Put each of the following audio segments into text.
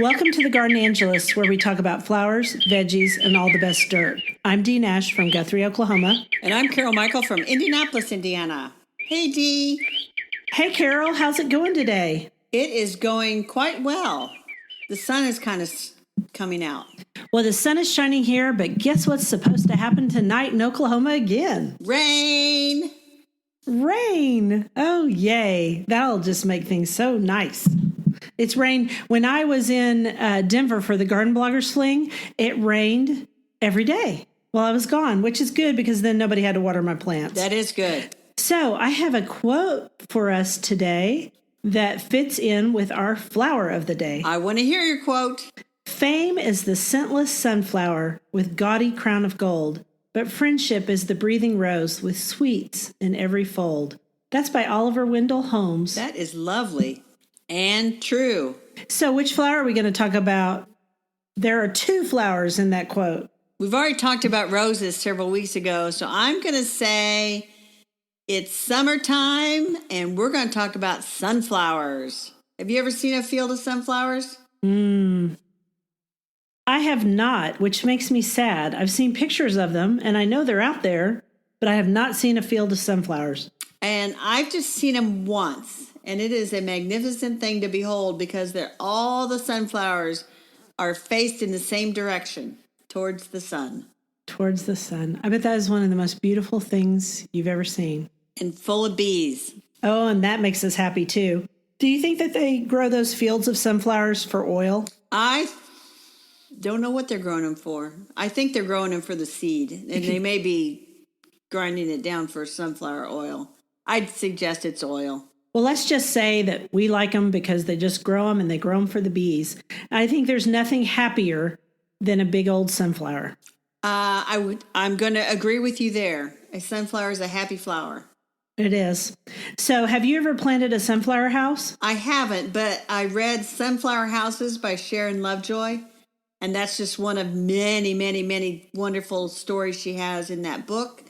Welcome to the Garden Angelus, where we talk about flowers, veggies, and all the best dirt. I'm Dee Nash from Guthrie, Oklahoma. And I'm Carol Michael from Indianapolis, Indiana. Hey, Dee. Hey, Carol, how's it going today? It is going quite well. The sun is kind of coming out. Well, the sun is shining here, but guess what's supposed to happen tonight in Oklahoma again? Rain! Rain! Oh, yay. That'll just make things so nice. It's rained. When I was in Denver for the Garden Bloggers Fling, it rained every day while I was gone, which is good because then nobody had to water my plants. That is good. So I have a quote for us today that fits in with our flower of the day. I want to hear your quote. Fame is the scentless sunflower with gaudy crown of gold, but friendship is the breathing rose with sweets in every fold. That's by Oliver Wendell Holmes. That is lovely and true. So which flower are we going to talk about? There are two flowers in that quote. We've already talked about roses several weeks ago, so I'm going to say it's summertime, and we're going to talk about sunflowers. Have you ever seen a field of sunflowers? I have not, which makes me sad. I've seen pictures of them, and I know they're out there, but I have not seen a field of sunflowers. And I've just seen them once, and it is a magnificent thing to behold because all the sunflowers are faced in the same direction, towards the sun. Towards the sun. I bet that is one of the most beautiful things you've ever seen. And full of bees. Oh, and that makes us happy too. Do you think that they grow those fields of sunflowers for oil? I don't know what they're growing them for. I think they're growing them for the seed, and they may be grinding it down for sunflower oil. I'd suggest it's oil. Well, let's just say that we like them because they just grow them and they grow them for the bees. I think there's nothing happier than a big old sunflower. I'm going to agree with you there. A sunflower is a happy flower. It is. So have you ever planted a sunflower house? I haven't, but I read Sunflower Houses by Sharon Lovejoy, and that's just one of many, many, many wonderful stories she has in that book,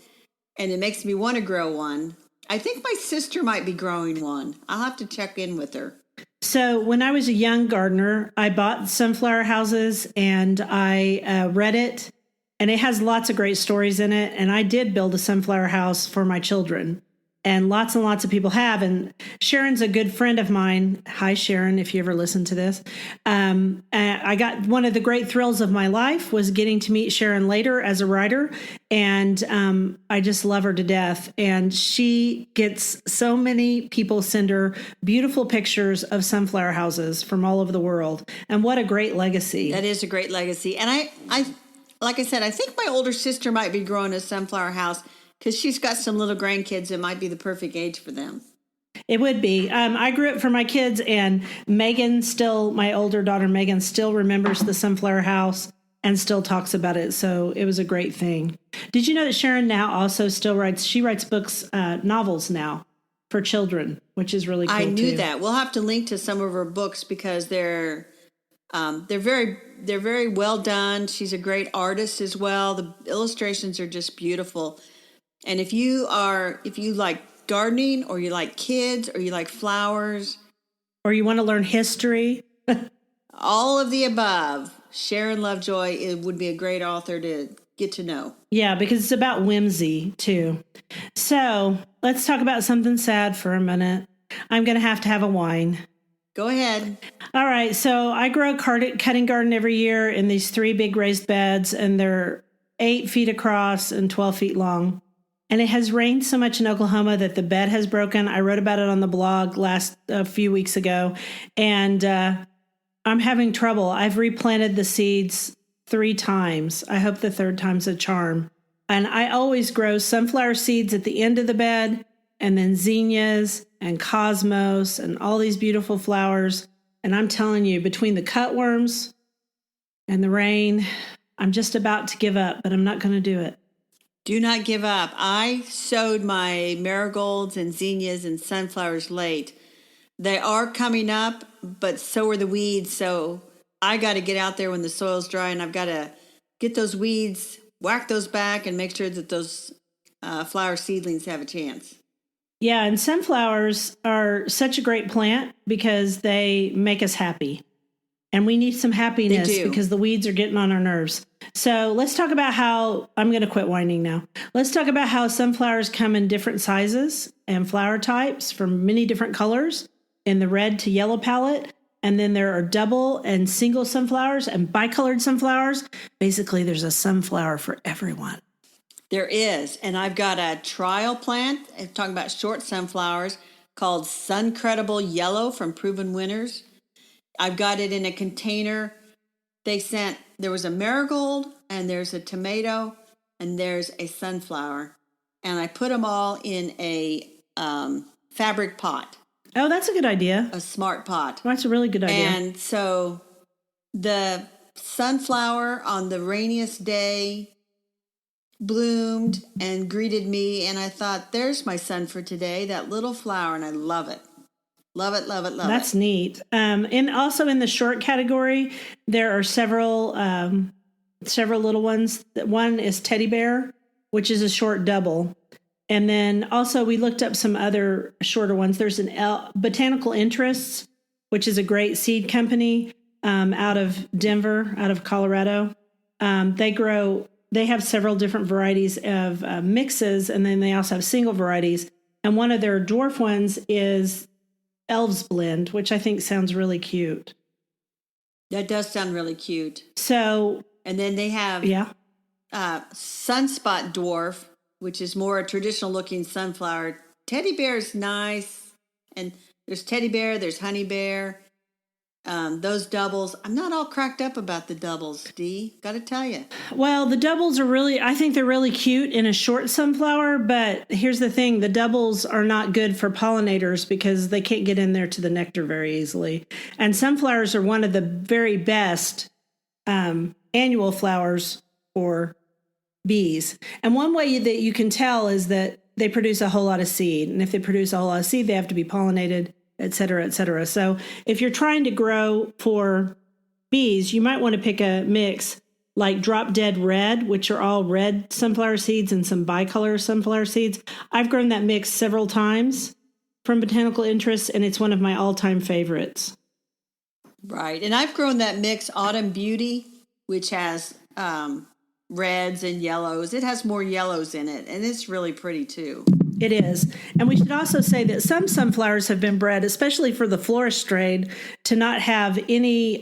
and it makes me want to grow one. I think my sister might be growing one. I'll have to check in with her. So when I was a young gardener, I bought Sunflower Houses, and I read it, and it has lots of great stories in it, and I did build a sunflower house for my children. And lots of people have. And Sharon's a good friend of mine. Hi, Sharon, if you ever listen to this. I got one of the great thrills of my life was getting to meet Sharon later as a writer. And I just love her to death. And she gets so many people send her beautiful pictures of sunflower houses from all over the world. And what a great legacy. That is a great legacy. And I like I said, I think my older sister might be growing a sunflower house, because she's got some little grandkids. It might be the perfect age for them. It would be. I grew up for my kids, and my older daughter Megan still remembers the sunflower house and still talks about it. So it was a great thing. Did you know that Sharon now also still writes books, novels now for children, which is really cool too. I knew that. We'll have to link to some of her books because they're very well done. She's a great artist as well. The illustrations are just beautiful. And if you like gardening, or you like kids, or you like flowers, or you want to learn history, all of the above, Sharon Lovejoy would be a great author to get to know. Yeah, because it's about whimsy too. So let's talk about something sad for a minute. I'm going to have a wine. Go ahead. All right. So I grow a cutting garden every year in these 3 big raised beds, and they're 8 feet across and 12 feet long. And it has rained so much in Oklahoma that the bed has broken. I wrote about it on the blog a few weeks ago, and I'm having trouble. I've replanted the seeds 3 times. I hope the 3rd time's a charm. And I always grow sunflower seeds at the end of the bed, and then zinnias and cosmos and all these beautiful flowers. And I'm telling you, between the cutworms and the rain, I'm just about to give up, but I'm not going to do it. Do not give up. I sowed my marigolds and zinnias and sunflowers late. They are coming up, but so are the weeds. So I got to get out there when the soil's dry, and I've got to get those weeds, whack those back, and make sure that those flower seedlings have a chance. Yeah, and sunflowers are such a great plant because they make us happy. And we need some happiness They do. because the weeds are getting on our nerves. So let's talk about how, I'm going to quit whining now. Let's talk about how sunflowers come in different sizes and flower types from many different colors in the red to yellow palette. And then there are double and single sunflowers and bicolored sunflowers. Basically, there's a sunflower for everyone. There is. And I've got a trial plant, I'm talking about short sunflowers, called Suncredible Yellow from Proven Winners. I've got it in a container. There was a marigold, and there's a tomato, and there's a sunflower. And I put them all in a fabric pot. Oh, that's a good idea. A smart pot. That's a really good idea. And so the sunflower on the rainiest day bloomed and greeted me. And I thought, there's my sun for today, that little flower. And I love it. Love it, love it, love it. That's neat. And also in the short category, there are several little ones. One is Teddy Bear, which is a short double. And then also we looked up some other shorter ones. There's Botanical Interests, which is a great seed company out of Denver, out of Colorado. They have several different varieties of mixes, and then they also have single varieties. And one of their dwarf ones is Elves Blend, which I think sounds really cute. That does sound really cute. So, and then they have Sunspot Dwarf, which is more a traditional looking sunflower. Teddy Bear is nice. And there's Teddy Bear, there's Honey Bear. Those doubles, I'm not all cracked up about the doubles, Dee. Got to tell you. Well, the doubles are I think they're really cute in a short sunflower, but here's the thing. The doubles are not good for pollinators because they can't get in there to the nectar very easily. And sunflowers are one of the very best annual flowers for bees. And one way that you can tell is that they produce a whole lot of seed. And if they produce a whole lot of seed, they have to be pollinated, et cetera, et cetera. So if you're trying to grow for bees, you might want to pick a mix like Drop Dead Red, which are all red sunflower seeds and some bicolor sunflower seeds. I've grown that mix several times from Botanical Interests, and it's one of my all-time favorites. Right. And I've grown that mix Autumn Beauty, which has reds and yellows. It has more yellows in it, and it's really pretty too. It is. And we should also say that some sunflowers have been bred, especially for the florist trade, to not have any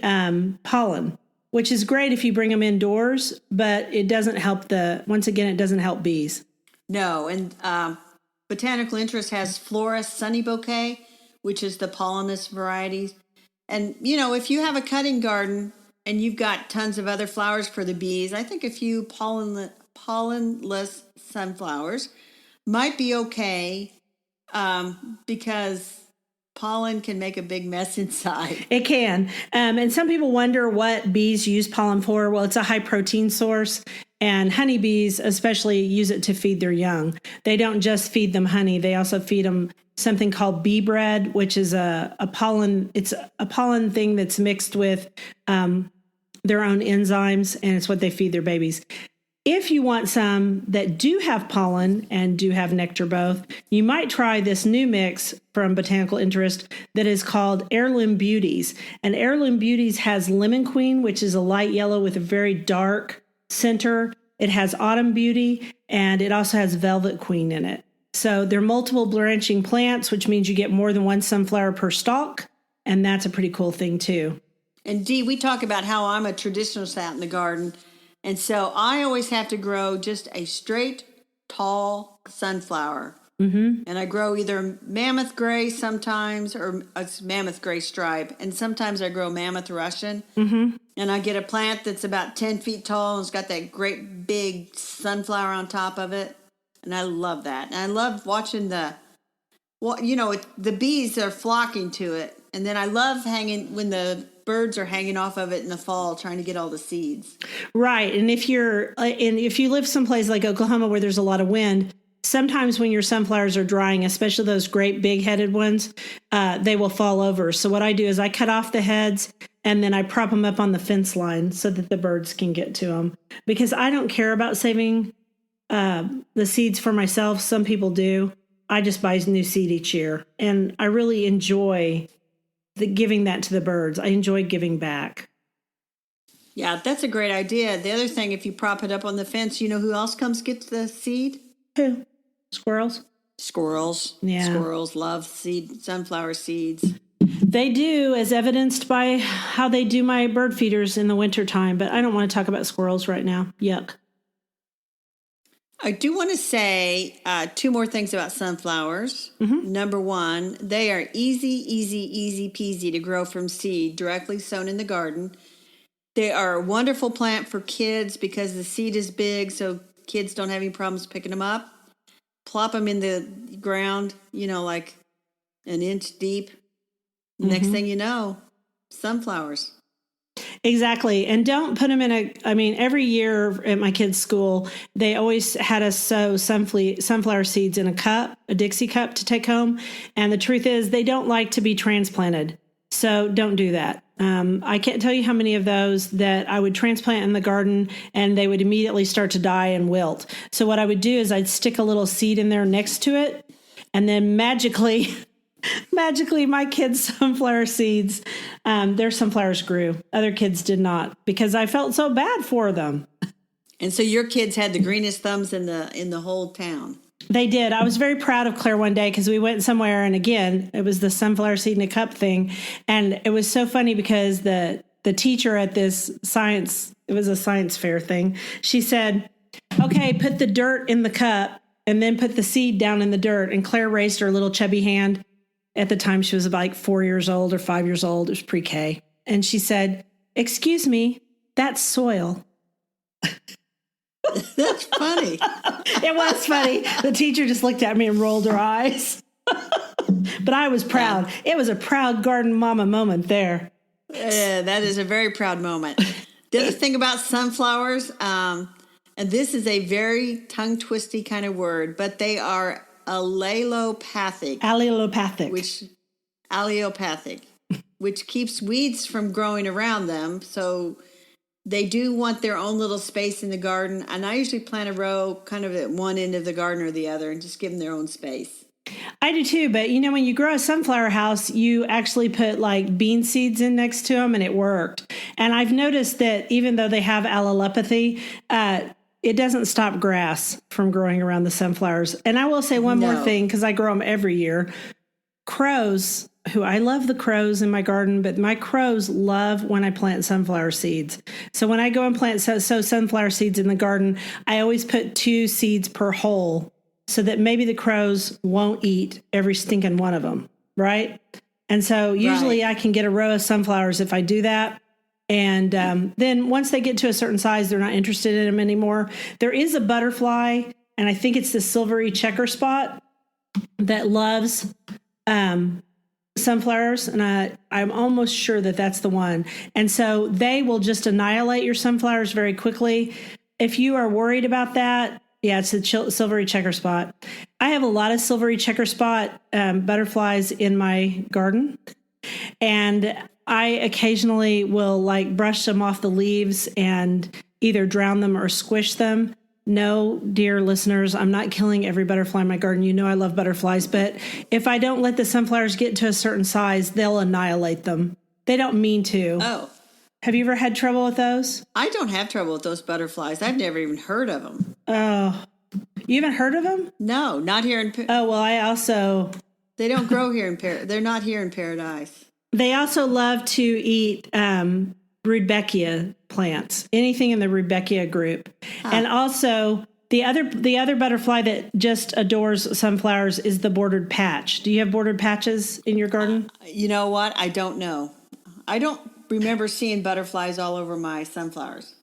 pollen, which is great if you bring them indoors, but it doesn't help it doesn't help bees. No. And Botanical Interest has Flora Sunny Bouquet, which is the pollinless varieties. And, if you have a cutting garden and you've got tons of other flowers for the bees, I think a few pollenless sunflowers might be okay because pollen can make a big mess inside. It can. And some people wonder what bees use pollen for. Well, it's a high protein source. And honeybees especially use it to feed their young. They don't just feed them honey. They also feed them something called bee bread, which is a pollen. It's a pollen thing that's mixed with their own enzymes, and it's what they feed their babies. If you want some that do have pollen and do have nectar both, you might try this new mix from Botanical Interest that is called Heirloom Beauties. And Heirloom Beauties has Lemon Queen, which is a light yellow with a very dark center. It has Autumn Beauty, and it also has Velvet Queen in it. So they're multiple branching plants, which means you get more than one sunflower per stalk, and that's a pretty cool thing too. And Dee, we talk about how I'm a traditionalist out in the garden. And so I always have to grow just a straight, tall sunflower. Mm-hmm. And I grow either mammoth gray sometimes or a mammoth gray stripe. And sometimes I grow mammoth Russian. Mm-hmm. And I get a plant that's about 10 feet tall and it's got that great big sunflower on top of it. And I love that. And I love watching the bees are flocking to it. And then I love when the birds are hanging off of it in the fall trying to get all the seeds. Right. And if you live someplace like Oklahoma where there's a lot of wind, sometimes when your sunflowers are drying, especially those great big headed ones, they will fall over. So what I do is I cut off the heads and then I prop them up on the fence line so that the birds can get to them. Because I don't care about saving the seeds for myself. Some people do. I just buy new seed each year. And I really enjoy giving that to the birds. I enjoy giving back. Yeah, that's a great idea. The other thing, if you prop it up on the fence, you know who else comes gets the seed? Who? Squirrels? Squirrels. Yeah. Squirrels love sunflower seeds. They do, as evidenced by how they do my bird feeders in the wintertime, but I don't want to talk about squirrels right now. Yuck. I do want to say two more things about sunflowers. Mm-hmm. Number one, they are easy peasy to grow from seed, directly sown in the garden. They are a wonderful plant for kids because the seed is big, so kids don't have any problems picking them up. Plop them in the ground, like an inch deep. Mm-hmm. Next thing you know, sunflowers. Exactly. And don't put them every year at my kids' school, they always had us sow sunflower seeds in a Dixie cup to take home. And the truth is they don't like to be transplanted. So don't do that. I can't tell you how many of those that I would transplant in the garden and they would immediately start to die and wilt. So what I would do is I'd stick a little seed in there next to it, and then magically my kids' sunflower seeds, their sunflowers grew. Other kids did not, because I felt so bad for them. And so your kids had the greenest thumbs in the whole town. They did. I was very proud of Claire one day because we went somewhere, and again, it was the sunflower seed in a cup thing. And it was so funny because the teacher at this it was a science fair thing. She said, okay, put the dirt in the cup and then put the seed down in the dirt. And Claire raised her little chubby hand. At the time, she was about 4 years old or 5 years old. It was pre-K. And she said, excuse me, that's soil. That's funny. It was funny. The teacher just looked at me and rolled her eyes. But I was proud. Yeah. It was a proud garden mama moment there. That is a very proud moment. The other thing about sunflowers, and this is a very tongue-twisty kind of word, but they are allelopathic. Allelopathic, which keeps weeds from growing around them. So they do want their own little space in the garden. And I usually plant a row kind of at one end of the garden or the other and just give them their own space. I do too. But, when you grow a sunflower house, you actually put bean seeds in next to them, and it worked. And I've noticed that even though they have allelopathy, it doesn't stop grass from growing around the sunflowers. And I will say one more thing, because I grow them every year. Crows, I love the crows in my garden, but my crows love when I plant sunflower seeds. So when I go and sow sunflower seeds in the garden, I always put 2 seeds per hole so that maybe the crows won't eat every stinking one of them, right? And so usually I can get a row of sunflowers if I do that. And then once they get to a certain size, they're not interested in them anymore. There is a butterfly, and I think it's the silvery checker spot that loves sunflowers. And I'm almost sure that that's the one. And so they will just annihilate your sunflowers very quickly. If you are worried about that, yeah, it's a silvery checker spot. I have a lot of silvery checker spot butterflies in my garden. And I occasionally will brush them off the leaves and either drown them or squish them. No, dear listeners, I'm not killing every butterfly in my garden. You know I love butterflies, but if I don't let the sunflowers get to a certain size, they'll annihilate them. They don't mean to. Oh. Have you ever had trouble with those? I don't have trouble with those butterflies. I've never even heard of them. Oh. You haven't heard of them? No, not here in Oh, well, I also... They don't grow here they're not here in Paradise. They also love to eat Rudbeckia plants, anything in the Rudbeckia group. Huh. And also the other butterfly that just adores sunflowers is the bordered patch. Do you have bordered patches in your garden? You know what? I don't know. I don't remember seeing butterflies all over my sunflowers.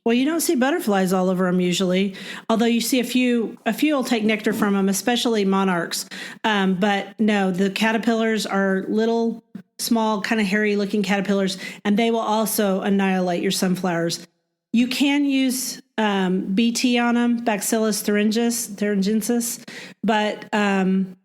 Well, you don't see butterflies all over them usually, although you see a few will take nectar from them, especially monarchs. But no, the caterpillars are little, small, kind of hairy-looking caterpillars, and they will also annihilate your sunflowers. You can use BT on them, Bacillus thuringiensis, but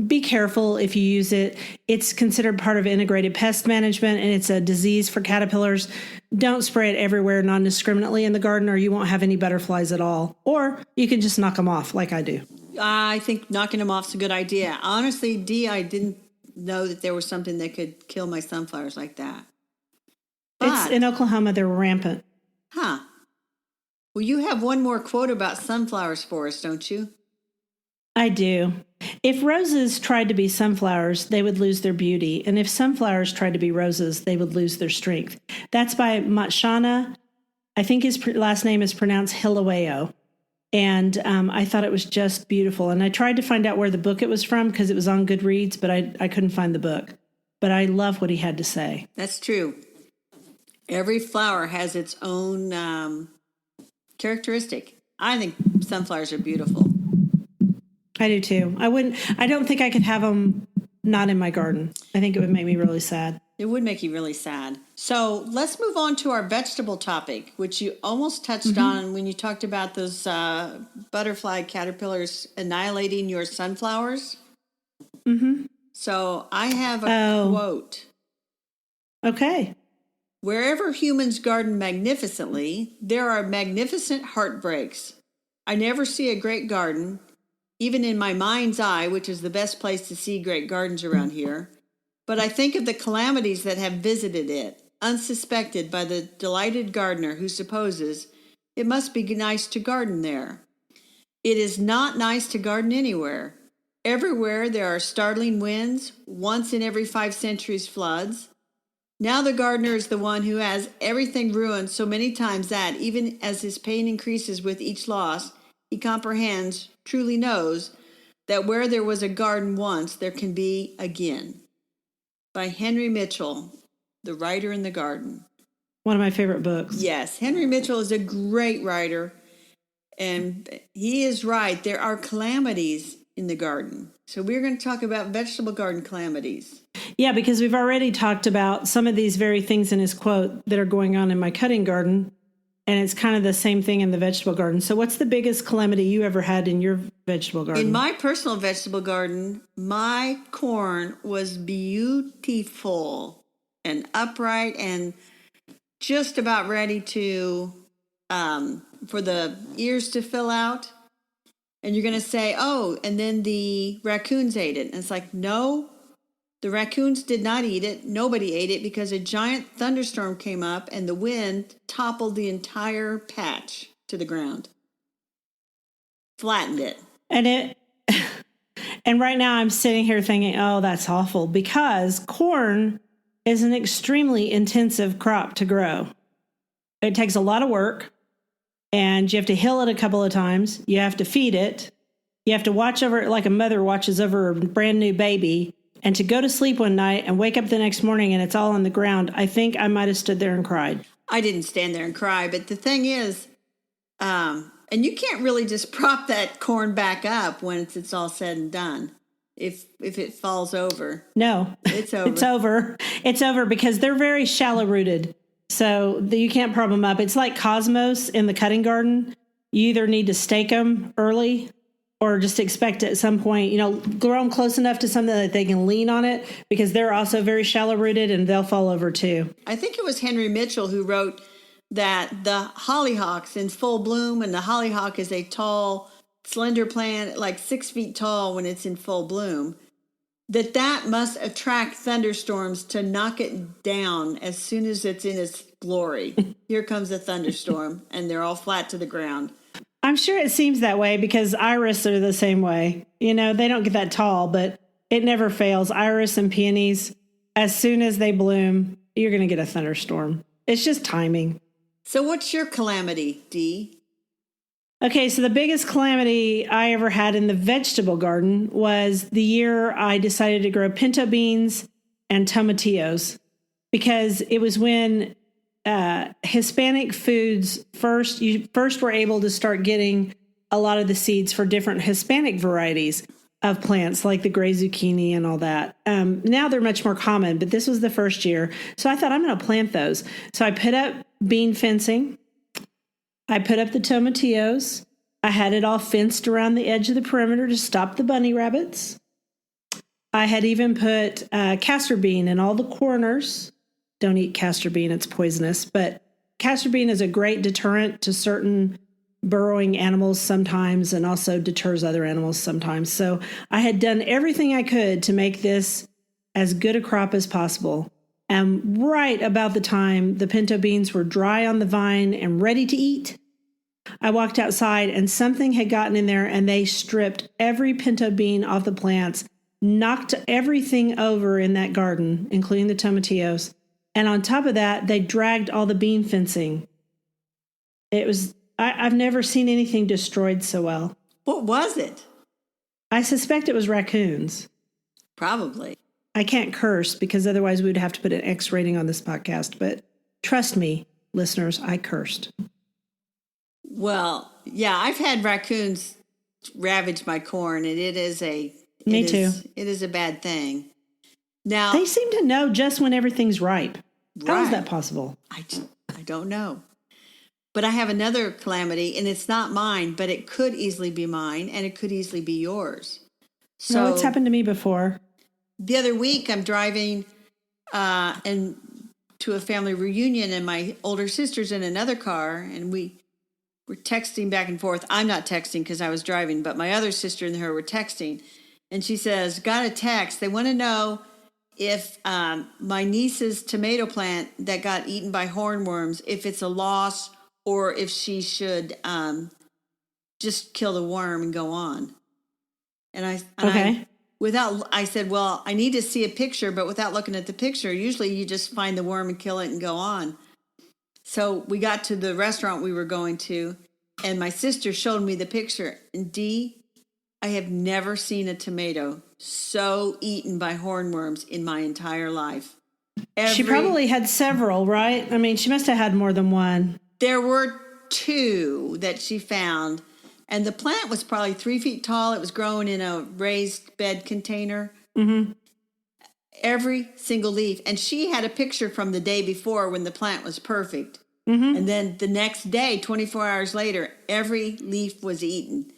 be careful if you use it. It's considered part of integrated pest management, and it's a disease for caterpillars. Don't spray it everywhere non-discriminately in the garden, or you won't have any butterflies at all. Or you can just knock them off like I do. I think knocking them off is a good idea. Honestly, Dee, I didn't know that there was something that could kill my sunflowers like that. It's But, in Oklahoma, they're rampant. huh. Well, you have one more quote about sunflowers for us, don't you? I do. If roses tried to be sunflowers, they would lose their beauty. And if sunflowers tried to be roses, they would lose their strength. That's by Matshana. I think his last name is pronounced Hilaweo. And I thought it was just beautiful. And I tried to find out where the book it was from because it was on Goodreads, but I couldn't find the book. But I love what he had to say. That's true. Every flower has its own characteristic. I think sunflowers are beautiful. I do too. I don't think I could have them not in my garden. I think it would make me really sad. It would make you really sad. So let's move on to our vegetable topic, which you almost touched on when you talked about those butterfly caterpillars annihilating your sunflowers. Mm-hmm. So I have a quote. Okay. Wherever humans garden magnificently, there are magnificent heartbreaks. I never see a great garden, even in my mind's eye, which is the best place to see great gardens around here. But I think of the calamities that have visited it, unsuspected by the delighted gardener who supposes it must be nice to garden there. It is not nice to garden anywhere. Everywhere there are startling winds, once in every 5 centuries floods. Now the gardener is the one who has everything ruined so many times that, even as his pain increases with each loss, he comprehends, truly knows, that where there was a garden once, there can be again. By Henry Mitchell, The Writer in the Garden. One of my favorite books. Yes, Henry Mitchell is a great writer, and he is right. There are calamities in the garden. So we're going to talk about vegetable garden calamities. Yeah, because we've already talked about some of these very things in his quote that are going on in my cutting garden, and it's kind of the same thing in the vegetable garden. So what's the biggest calamity you ever had in your vegetable garden? In my personal vegetable garden, my corn was beautiful and upright and just about ready to, for the ears to fill out. And you're going to say, oh, and then the raccoons ate it. And it's like, no, the raccoons did not eat it. Nobody ate it because a giant thunderstorm came up and the wind toppled the entire patch to the ground. Flattened it. And right now I'm sitting here thinking, oh, that's awful, because corn is an extremely intensive crop to grow. It takes a lot of work, and you have to hill it a couple of times. You have to feed it. You have to watch over it like a mother watches over a brand new baby. And to go to sleep one night and wake up the next morning and it's all on the ground, I think I might have stood there and cried. I didn't stand there and cry, but the thing is, and you can't really just prop that corn back up when it's all said and done. If it falls over. No. It's over. It's over. It's over because they're very shallow rooted. So you can't prop them up. It's like cosmos in the cutting garden. You either need to stake them early or just expect at some point, grow them close enough to something that they can lean on it, because they're also very shallow rooted and they'll fall over too. I think it was Henry Mitchell who wrote that the hollyhock's in full bloom, and the hollyhock is a tall, slender plant, like 6 feet tall when it's in full bloom, that must attract thunderstorms to knock it down as soon as it's in its glory. Here comes a thunderstorm, and they're all flat to the ground. I'm sure it seems that way because iris are the same way. They don't get that tall, but it never fails. Iris and peonies, as soon as they bloom, you're going to get a thunderstorm. It's just timing. So what's your calamity, Dee? Okay, so the biggest calamity I ever had in the vegetable garden was the year I decided to grow pinto beans and tomatillos, because it was when Hispanic foods first were able to start getting a lot of the seeds for different Hispanic varieties of plants, like the gray zucchini and all that. Now they're much more common, but this was the first year. So I thought, I'm going to plant those. So I put up bean fencing. I put up the tomatillos. I had it all fenced around the edge of the perimeter to stop the bunny rabbits. I had even put castor bean in all the corners. Don't eat castor bean, it's poisonous. But castor bean is a great deterrent to certain burrowing animals sometimes, and also deters other animals sometimes. So I had done everything I could to make this as good a crop as possible. And right about the time the pinto beans were dry on the vine and ready to eat, I walked outside and something had gotten in there and they stripped every pinto bean off the plants, knocked everything over in that garden, including the tomatillos. And on top of that, they dragged all the bean fencing. I've never seen anything destroyed so well. What was it? I suspect it was raccoons. Probably. I can't curse because otherwise we would have to put an X rating on this podcast. But trust me, listeners, I cursed. Well, yeah, I've had raccoons ravage my corn, and it is a bad thing. Now they seem to know just when everything's ripe. Right. How is that possible? I don't know. But I have another calamity, and it's not mine, but it could easily be mine, and it could easily be yours. So no, it's happened to me before. The other week, I'm driving and to a family reunion, and my older sister's in another car, and we're texting back and forth. I'm not texting because I was driving, but my other sister and her were texting. And she says, got a text. They want to know if my niece's tomato plant that got eaten by hornworms, if it's a loss or if she should just kill the worm and go on. And I said, well, I need to see a picture, but without looking at the picture, usually you just find the worm and kill it and go on. So we got to the restaurant we were going to, and my sister showed me the picture. And Dee, I have never seen a tomato so eaten by hornworms in my entire life. She probably had several, right? I mean, she must have had more than one. There were 2 that she found, and the plant was probably 3 feet tall. It was growing in a raised bed container. Mm-hmm. Every single leaf. And she had a picture from the day before when the plant was perfect. Mm-hmm. And then the next day, 24 hours later, every leaf was eaten.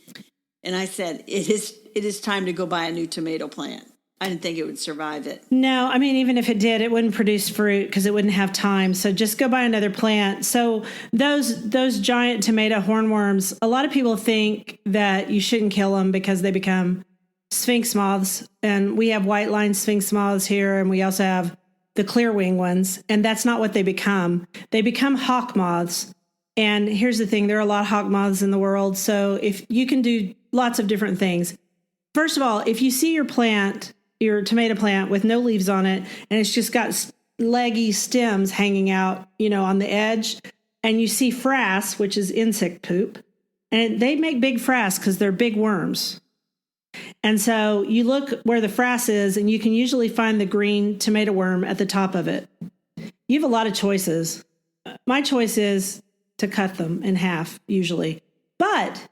And I said, it is time to go buy a new tomato plant. I didn't think it would survive it. No, I mean, even if it did, it wouldn't produce fruit because it wouldn't have time. So just go buy another plant. So those giant tomato hornworms, a lot of people think that you shouldn't kill them because they become sphinx moths. And we have white line sphinx moths here, and we also have the clear wing ones. And that's not what they become. They become hawk moths. And here's the thing, there are a lot of hawk moths in the world. So if you can do lots of different things. First of all, if you see your tomato plant with no leaves on it, and it's just got leggy stems hanging out, on the edge, and you see frass, which is insect poop, and they make big frass because they're big worms. And so you look where the frass is, and you can usually find the green tomato worm at the top of it. You have a lot of choices. My choice is to cut them in half, usually. But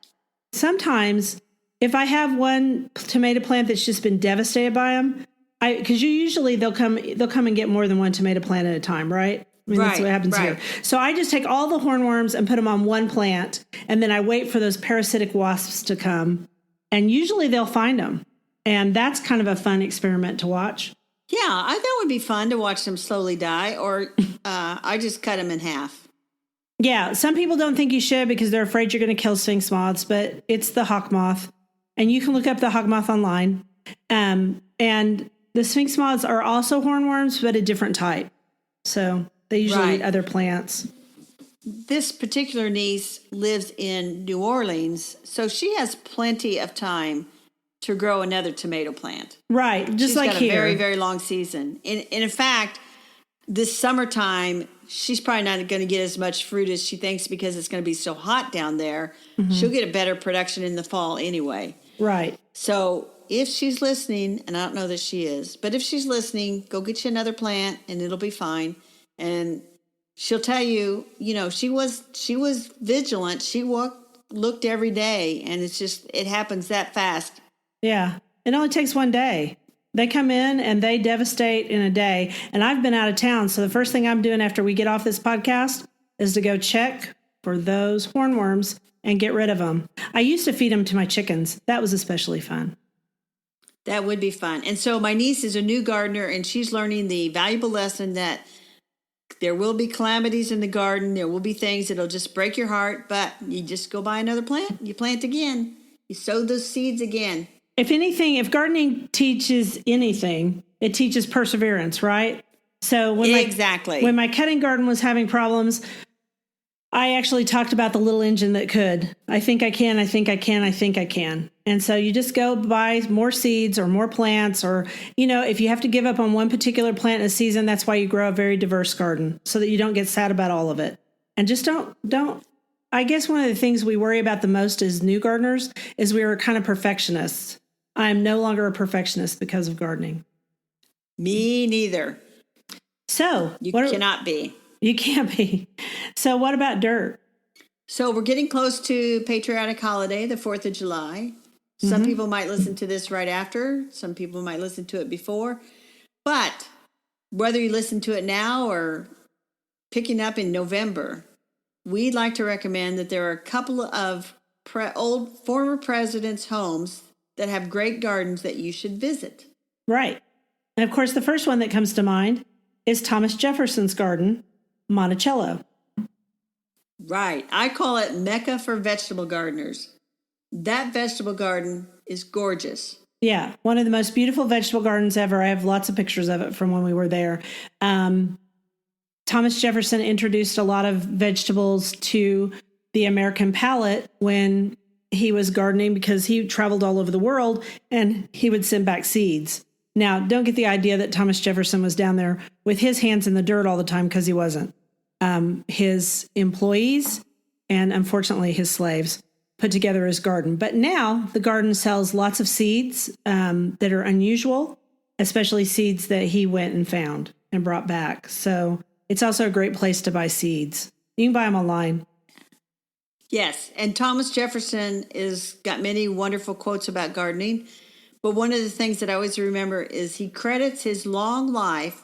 sometimes if I have one tomato plant that's just been devastated by them, because they'll come and get more than one tomato plant at a time, right? I mean, that's what happens here. So I just take all the hornworms and put them on one plant, and then I wait for those parasitic wasps to come, and usually they'll find them. And that's kind of a fun experiment to watch. Yeah, I thought it would be fun to watch them slowly die, or I just cut them in half. Yeah, some people don't think you should because they're afraid you're going to kill sphinx moths, but it's the hawk moth. And you can look up the hawk moth online. And the sphinx moths are also hornworms, but a different type. So they usually eat other plants. This particular niece lives in New Orleans, so she has plenty of time to grow another tomato plant. Right, just She's like got here. a very, very long season. And in fact, this summertime, she's probably not going to get as much fruit as she thinks because it's going to be so hot down there. Mm-hmm. She'll get a better production in the fall anyway. Right. So if she's listening, and I don't know that she is, but if she's listening, go get you another plant and it'll be fine. And she'll tell you, she was vigilant. She looked every day, and it happens that fast. Yeah. It only takes one day. They come in and they devastate in a day. And I've been out of town. So the first thing I'm doing after we get off this podcast is to go check for those hornworms and get rid of them. I used to feed them to my chickens. That was especially fun. That would be fun. And so my niece is a new gardener, and she's learning the valuable lesson that there will be calamities in the garden. There will be things that'll just break your heart, but you just go buy another plant. You plant again. You sow those seeds again. If anything, if gardening teaches anything, It teaches perseverance, right? So Exactly. when my cutting garden was having problems, I actually talked about the little engine that could. I think I can, I think I can, I think I can. And so you just go buy more seeds or more plants, or, if you have to give up on one particular plant in a season, that's why you grow a very diverse garden, so that you don't get sad about all of it. And just don't. I guess one of the things we worry about the most as new gardeners is we are kind of perfectionists. I am no longer a perfectionist because of gardening. Me neither. So you cannot be. You can't be. So what about dirt? So we're getting close to patriotic holiday, the 4th of July. Some people might listen to this right after. Some people might listen to it before. But whether you listen to it now or picking up in November, we'd like to recommend that there are a couple of old former presidents' homes that have great gardens that you should visit. Right. And of course, the first one that comes to mind is Thomas Jefferson's garden, Monticello. Right. I call it Mecca for vegetable gardeners. That vegetable garden is gorgeous. Yeah, one of the most beautiful vegetable gardens ever. I have lots of pictures of it from when we were there. Thomas Jefferson introduced a lot of vegetables to the American palate when he was gardening, because he traveled all over the world and he would send back seeds. Now, don't get the idea that Thomas Jefferson was down there with his hands in the dirt all the time, because he wasn't. His employees and, unfortunately, his slaves put together his garden. But now the garden sells lots of seeds that are unusual, especially seeds that he went and found and brought back. So it's also a great place to buy seeds. You can buy them online. Yes, and Thomas Jefferson is got many wonderful quotes about gardening. But one of the things that I always remember is he credits his long life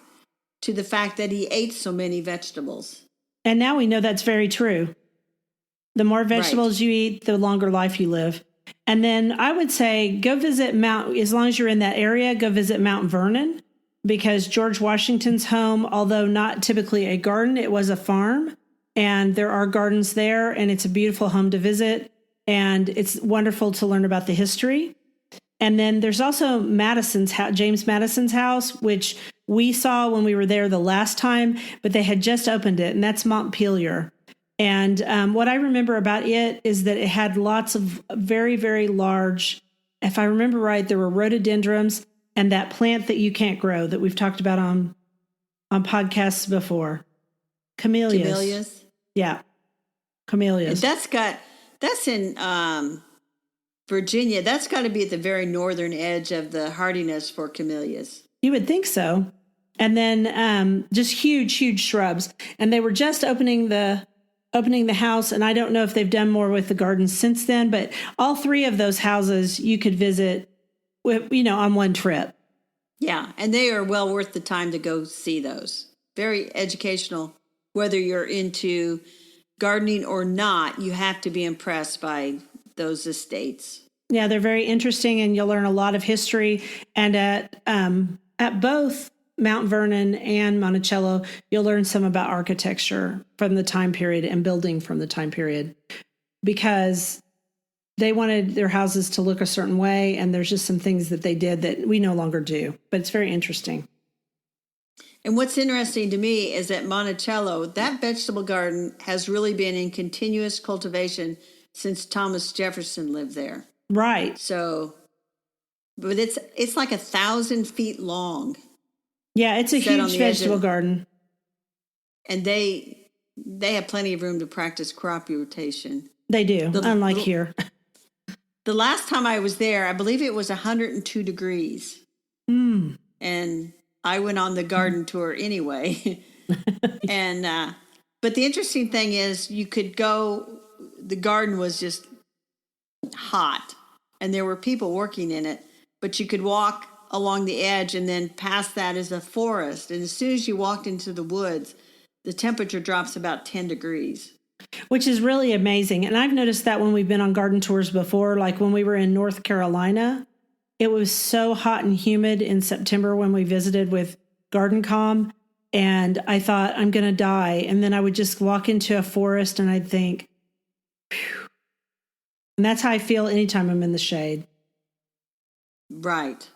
to the fact that he ate so many vegetables. And now we know that's very true. The more vegetables you eat, the longer life you live. And then I would say go visit as long as you're in that area, go visit Mount Vernon, because George Washington's home, although not typically a garden, it was a farm. And there are gardens there, and it's a beautiful home to visit. And it's wonderful to learn about the history. And then there's also James Madison's house, which we saw when we were there the last time, but they had just opened it, and that's Montpelier. And what I remember about it is that it had lots of very, very large, if I remember right, there were rhododendrons and that plant that you can't grow that we've talked about on podcasts before. Camellias. Yeah. Camellias. That's in Virginia. That's got to be at the very northern edge of the hardiness for camellias. You would think so. And then just huge, huge shrubs. And they were just opening the house. And I don't know if they've done more with the gardens since then, but all three of those houses you could visit on one trip. Yeah. And they are well worth the time to go see those. Very educational. Whether you're into gardening or not, you have to be impressed by those estates. Yeah, they're very interesting, and you'll learn a lot of history. And at both Mount Vernon and Monticello, you'll learn some about architecture from the time period and building from the time period, because they wanted their houses to look a certain way, and there's just some things that they did that we no longer do. But it's very interesting. And what's interesting to me is that Monticello, that vegetable garden has really been in continuous cultivation since Thomas Jefferson lived there. Right. So, but it's like 1,000 feet long. Yeah, it's a huge vegetable garden. And they have plenty of room to practice crop rotation. They do, unlike here. The last time I was there, I believe it was 102 degrees. Mm. And I went on the garden tour anyway. And but the interesting thing is you could go, the garden was just hot and there were people working in it, but you could walk along the edge, and then past that is a forest. And as soon as you walked into the woods, the temperature drops about 10 degrees. Which is really amazing. And I've noticed that when we've been on garden tours before, like when we were in North Carolina, it was so hot and humid in September when we visited with GardenCom. And I thought, I'm going to die. And then I would just walk into a forest and I'd think, phew. And that's how I feel anytime I'm in the shade. Right.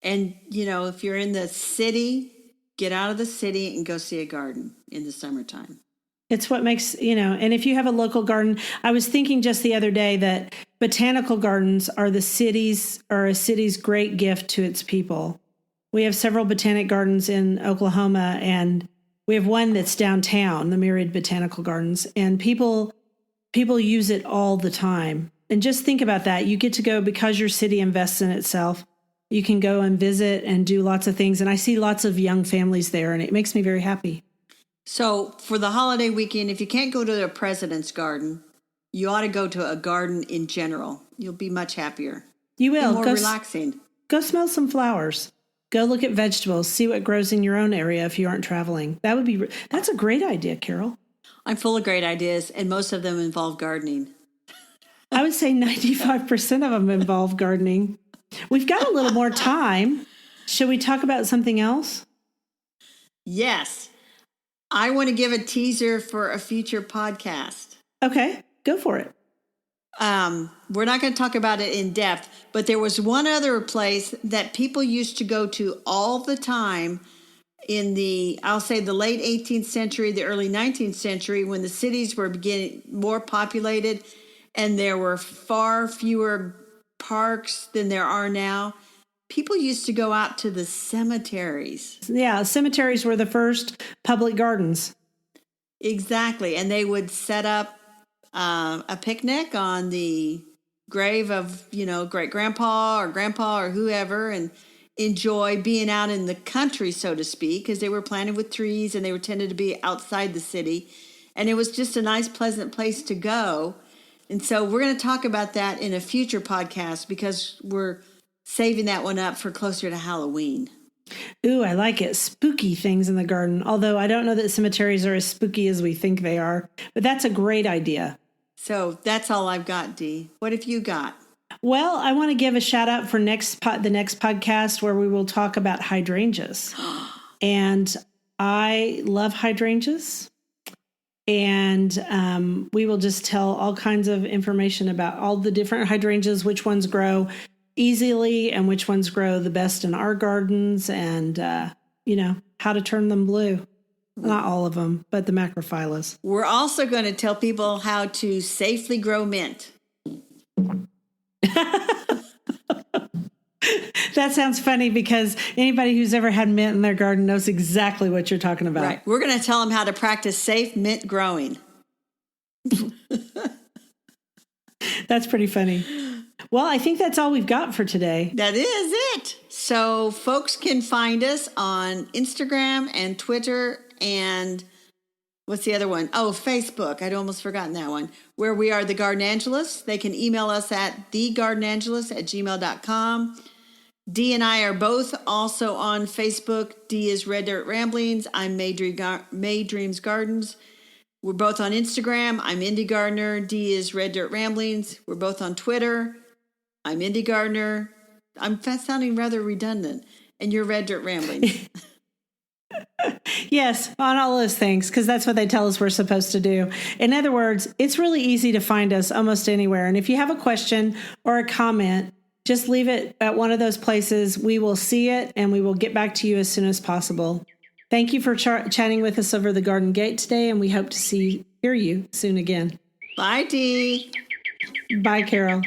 And, if you're in the city, get out of the city and go see a garden in the summertime. It's what makes, and if you have a local garden, I was thinking just the other day that botanical gardens are a city's great gift to its people. We have several botanic gardens in Oklahoma, and we have one that's downtown, the Myriad Botanical Gardens, and people use it all the time. And just think about that. You get to go, because your city invests in itself, you can go and visit and do lots of things. And I see lots of young families there, and it makes me very happy. So for the holiday weekend, if you can't go to the President's Garden, you ought to go to a garden in general. You'll be much happier. You will. More relaxing. Go smell some flowers. Go look at vegetables. See what grows in your own area if you aren't traveling. That's a great idea, Carol. I'm full of great ideas, and most of them involve gardening. I would say 95% of them involve gardening. We've got a little more time. Should we talk about something else? Yes. I want to give a teaser for a future podcast. Okay, go for it. We're not going to talk about it in depth, but there was one other place that people used to go to all the time in the late 18th century, the early 19th century, when the cities were getting more populated and there were far fewer parks than there are now. People used to go out to the cemeteries. Yeah, cemeteries were the first public gardens. Exactly. And they would set up a picnic on the grave of, great grandpa or whoever, and enjoy being out in the country, so to speak, because they were planted with trees and they were tended to be outside the city. And it was just a nice, pleasant place to go. And so we're going to talk about that in a future podcast because we're saving that one up for closer to Halloween. Ooh, I like it. Spooky things in the garden. Although I don't know that cemeteries are as spooky as we think they are. But that's a great idea. So that's all I've got, Dee. What have you got? Well, I want to give a shout out for the next podcast where we will talk about hydrangeas. And I love hydrangeas. And we will just tell all kinds of information about all the different hydrangeas, which ones grow easily and which ones grow the best in our gardens, and, how to turn them blue. Not all of them, but the macrophyllus. We're also going to tell people how to safely grow mint. That sounds funny because anybody who's ever had mint in their garden knows exactly what you're talking about. Right. We're going to tell them how to practice safe mint growing. That's pretty funny. Well, I think that's all we've got for today. That is it. So folks can find us on Instagram and Twitter and what's the other one? Oh, Facebook. I'd almost forgotten that one. Where we are the Garden Angelus. They can email us at thegardenangelus@gmail.com. Dee and I are both also on Facebook. Dee is Red Dirt Ramblings. I'm May Dreams Gardens. We're both on Instagram. I'm Indie Gardener. Dee is Red Dirt Ramblings. We're both on Twitter. I'm Indie Gardener. I'm sounding rather redundant. And you're Red Dirt Ramblings. Yes, on all those things, because that's what they tell us we're supposed to do. In other words, it's really easy to find us almost anywhere. And if you have a question or a comment, just leave it at one of those places. We will see it and we will get back to you as soon as possible. Thank you for chatting with us over the Garden Gate today, and we hope to hear you soon again. Bye, Dee. Bye, Carol.